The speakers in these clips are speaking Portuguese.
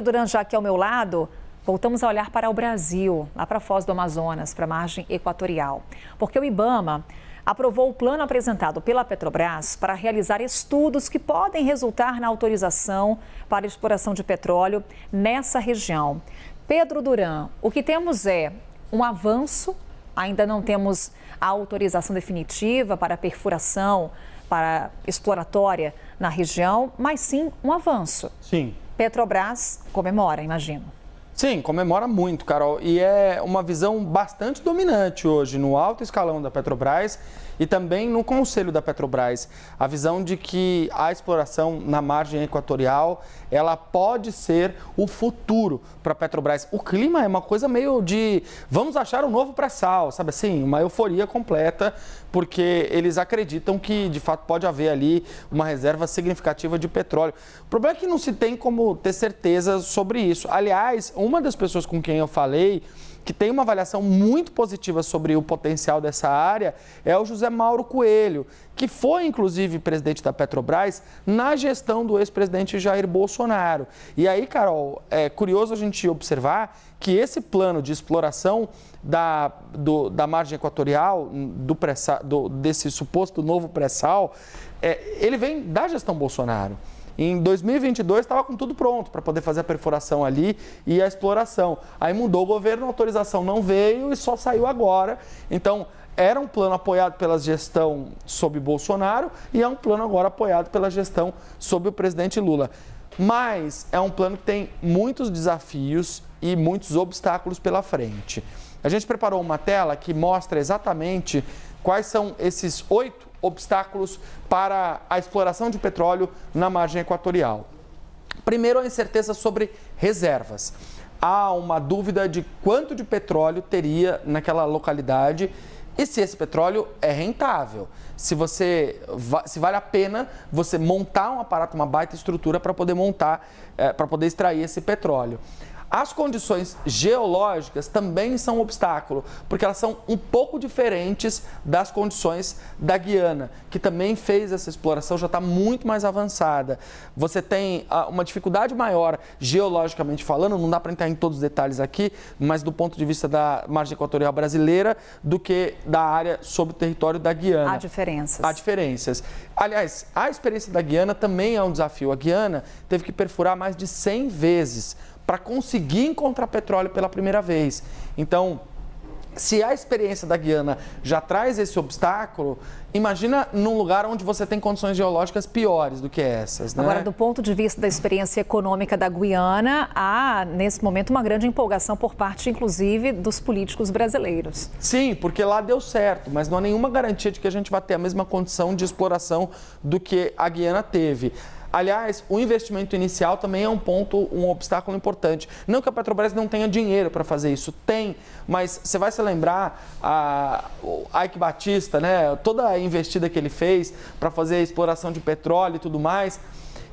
Duran, já aqui ao meu lado, voltamos a olhar para o Brasil, lá para a Foz do Amazonas, para a margem equatorial. Porque o IBAMA aprovou o plano apresentado pela Petrobras para realizar estudos que podem resultar na autorização para exploração de petróleo nessa região. Pedro Duran, o que temos é um avanço, ainda não temos a autorização definitiva para perfuração, para exploratória na região, mas sim um avanço. Sim. Petrobras comemora, imagino. Sim, comemora muito, Carol. E é uma visão bastante dominante hoje no alto escalão da Petrobras e também no conselho da Petrobras. A visão de que a exploração na margem equatorial, ela pode ser o futuro para a Petrobras. O clima é uma coisa meio de vamos achar um novo pré-sal, sabe assim? Uma euforia completa, porque eles acreditam que, de fato, pode haver ali uma reserva significativa de petróleo. O problema é que não se tem como ter certeza sobre isso. Aliás, uma das pessoas com quem eu falei, que tem uma avaliação muito positiva sobre o potencial dessa área, é o José Mauro Coelho, que foi, inclusive, presidente da Petrobras na gestão do ex-presidente Jair Bolsonaro. E aí, Carol, é curioso a gente observar que esse plano de exploração da margem equatorial, desse suposto novo pré-sal, ele vem da gestão Bolsonaro. Em 2022 estava com tudo pronto para poder fazer a perfuração ali e a exploração. Aí mudou o governo, a autorização não veio e só saiu agora. Então, era um plano apoiado pela gestão sob Bolsonaro e é um plano agora apoiado pela gestão sob o presidente Lula. Mas é um plano que tem muitos desafios e muitos obstáculos pela frente. A gente preparou uma tela que mostra exatamente quais são esses 8 obstáculos para a exploração de petróleo na margem equatorial. Primeiro, a incerteza sobre reservas. Há uma dúvida de quanto de petróleo teria naquela localidade e se esse petróleo é rentável. Se vale a pena você montar um aparato, uma baita estrutura para poder para poder extrair esse petróleo. As condições geológicas também são um obstáculo, porque elas são um pouco diferentes das condições da Guiana, que também fez essa exploração, já está muito mais avançada. Você tem uma dificuldade maior, geologicamente falando, não dá para entrar em todos os detalhes aqui, mas do ponto de vista da margem equatorial brasileira, do que da área sob o território da Guiana. Há diferenças. Há diferenças. Aliás, a experiência da Guiana também é um desafio. A Guiana teve que perfurar mais de 100 vezes para conseguir encontrar petróleo pela primeira vez. Então, se a experiência da Guiana já traz esse obstáculo, imagina num lugar onde você tem condições geológicas piores do que essas, né? Agora, do ponto de vista da experiência econômica da Guiana, há, nesse momento, uma grande empolgação por parte, inclusive, dos políticos brasileiros. Sim, porque lá deu certo, mas não há nenhuma garantia de que a gente vai ter a mesma condição de exploração do que a Guiana teve. Aliás, o investimento inicial também é um obstáculo importante. Não que a Petrobras não tenha dinheiro para fazer isso, tem, mas você vai se lembrar, o Eike Batista, né, toda a investida que ele fez para fazer a exploração de petróleo e tudo mais,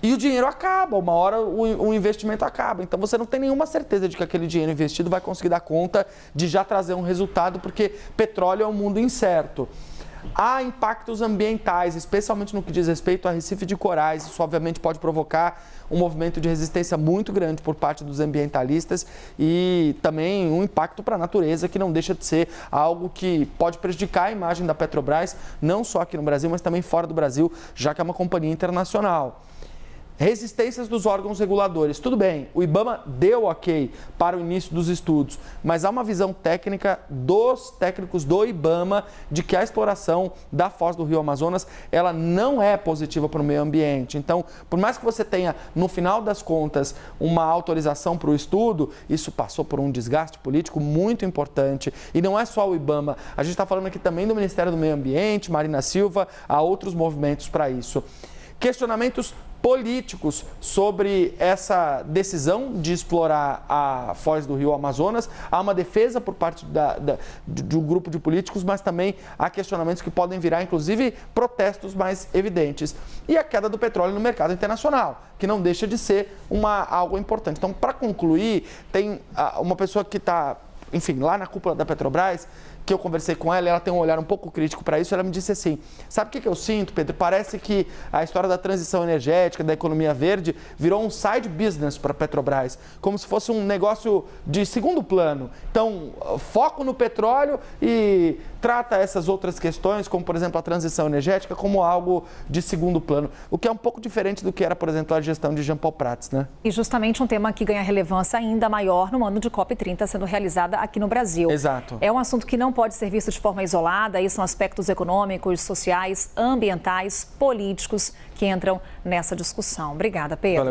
e o dinheiro acaba, uma hora o investimento acaba. Então você não tem nenhuma certeza de que aquele dinheiro investido vai conseguir dar conta de já trazer um resultado, porque petróleo é um mundo incerto. Há impactos ambientais, especialmente no que diz respeito a Recife de corais. Isso, obviamente, pode provocar um movimento de resistência muito grande por parte dos ambientalistas e também um impacto para a natureza, que não deixa de ser algo que pode prejudicar a imagem da Petrobras, não só aqui no Brasil, mas também fora do Brasil, já que é uma companhia internacional. Resistências dos órgãos reguladores. Tudo bem, o IBAMA deu ok para o início dos estudos, mas há uma visão técnica dos técnicos do IBAMA de que a exploração da foz do Rio Amazonas, ela não é positiva para o meio ambiente. Então, por mais que você tenha, no final das contas, uma autorização para o estudo, isso passou por um desgaste político muito importante. E não é só o IBAMA, a gente está falando aqui também do Ministério do Meio Ambiente, Marina Silva, há outros movimentos para isso. Questionamentos políticos sobre essa decisão de explorar a foz do Rio Amazonas. Há uma defesa por parte de um grupo de políticos, mas também há questionamentos que podem virar, inclusive, protestos mais evidentes. E a queda do petróleo no mercado internacional, que não deixa de ser algo importante. Então, para concluir, tem uma pessoa que está, enfim, lá na cúpula da Petrobras, que eu conversei com ela, ela tem um olhar um pouco crítico para isso, ela me disse assim, sabe o que eu sinto, Pedro? Parece que a história da transição energética, da economia verde, virou um side business para a Petrobras, como se fosse um negócio de segundo plano. Então, foco no petróleo e trata essas outras questões, como por exemplo a transição energética, como algo de segundo plano, o que é um pouco diferente do que era, por exemplo, a gestão de Jean Paul Prats, né? E justamente um tema que ganha relevância ainda maior no ano de COP30 sendo realizada aqui no Brasil. Exato. É um assunto que não pode ser visto de forma isolada, aí são aspectos econômicos, sociais, ambientais, políticos que entram nessa discussão. Obrigada, Pedro. Valeu.